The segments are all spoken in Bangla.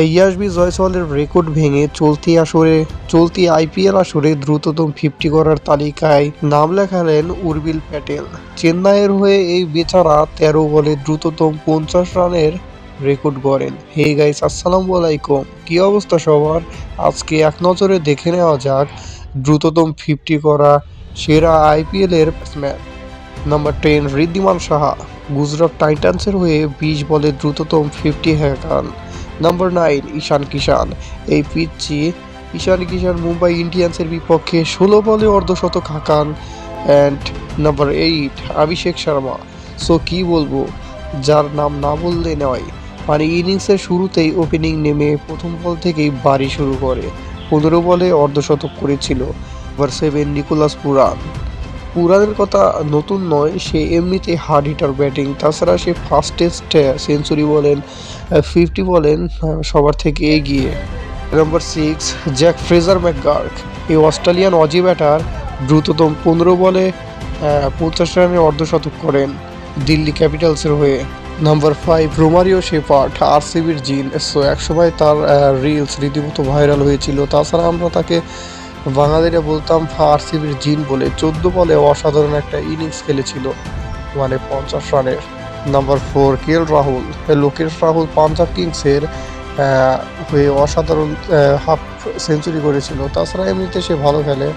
ইয়াশবি জয়সওয়ালের রেকর্ড ভেঙে চলতি আইপিএল আসরে দ্রুততম 50 করার তালিকায় নাম লেখালেন উর্বিল প্যাটেল। চেন্নাইয়ের হয়ে এই বেচারা 13 বলে দ্রুততম 50 রানের রেকর্ড গড়েন। হে গাইস, আসসালামু আলাইকুম, কি অবস্থা সবার? আজকে এক নজরে দেখে নেওয়া যাক দ্রুততম 50 করা সেরা আইপিএল এর ব্যাটসম্যান। নাম্বার 10 ঋদ্ধিমান সাহা, গুজরাট টাইটান্সের হয়ে 20 বলে দ্রুততম 50 হাঁকান। নাম্বার 9 ঈশান কিষান, এই পিচ্চি ঈশান কিষান মুম্বাই ইন্ডিয়ান্সের বিপক্ষে 16 বলে অর্ধশতক হাঁকান। And number 8 Abhishek Sharma, so কি বলবো, যার নাম না বললে নয়, মানে ইনিংসের শুরুতেই ওপেনিং নেমে প্রথম বল থেকেই বাড়ি শুরু করে 15 বলে অর্ধশতক করেছিল। নাম্বার 7 নিকোলাস পুরাণের কথা নতুন নয়, সে এমনিতেই হার্ড হিটার ব্যাটিং, তাছাড়া সে ফাস্টেস্ট সেঞ্চুরি বলেন 50 বলেন সবার থেকে এগিয়ে। নাম্বার 6 জ্যাক ফ্রেজার ম্যাকগার্ক, এই অস্ট্রেলিয়ান অজি ব্যাটার দ্রুততম 15 বলে 50 রানের অর্ধশতক করেন দিল্লি ক্যাপিটালসের হয়ে। নাম্বার 5 রোমারিও শেপার্ড, আরসিবির জিন, সো একসময় তার রিলস রীতিমতো ভাইরাল হয়েছিল, তাছাড়া আমরা তাকে বাঙালিরা বলতাম আরসিবির জিন বলে। 14 বলে অসাধারণ একটা ইনিংস খেলেছিল, মানে 50 রানের। নাম্বার 4 লোকেশ রাহুল পাঞ্জাব কিংসের হয়ে অসাধারণ হাফ সেঞ্চুরি করেছিল, তাছাড়া এমনিতে সে ভালো খেলে।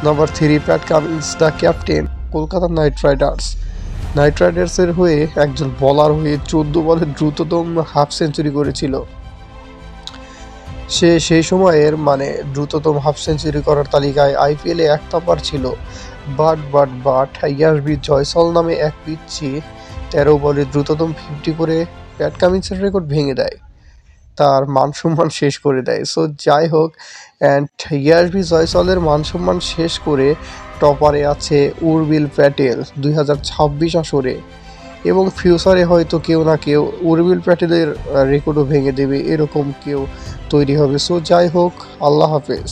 Number 3 Pat Cummins, the captain, Kolkata Knight রাইডার্সের হয়ে একজন বলার হয়ে 14 বলে দ্রুততম হাফ সেঞ্চুরি করেছিল। সে সেই সময়ের মানে দ্রুততম হাফ সেঞ্চুরি করার তালিকায় আইপিএলে 1 নম্বর ছিল। বাট ইয়াশবি জয়সওয়াল নামে এক পিচ্চি 13 বলে দ্রুততম 50 করে প্যাট কামিন্সের রেকর্ড ভেঙে দেয়, তার মান সম্মান শেষ করে দেয়। সো যাই হোক, অ্যান্ড ইয়াশবি জয়সওয়ালের মান সম্মান শেষ করে টপারে আছে উর্বিল প্যাটেল 2026 আসরে, এবং ফিউচারে হয়তো কেউ না কেউ উর্বিল প্যাটেলের রেকর্ডও ভেঙে দেবে, এরকম কেউ তৈরি হবে। সো যাই হোক, আল্লাহ হাফেজ।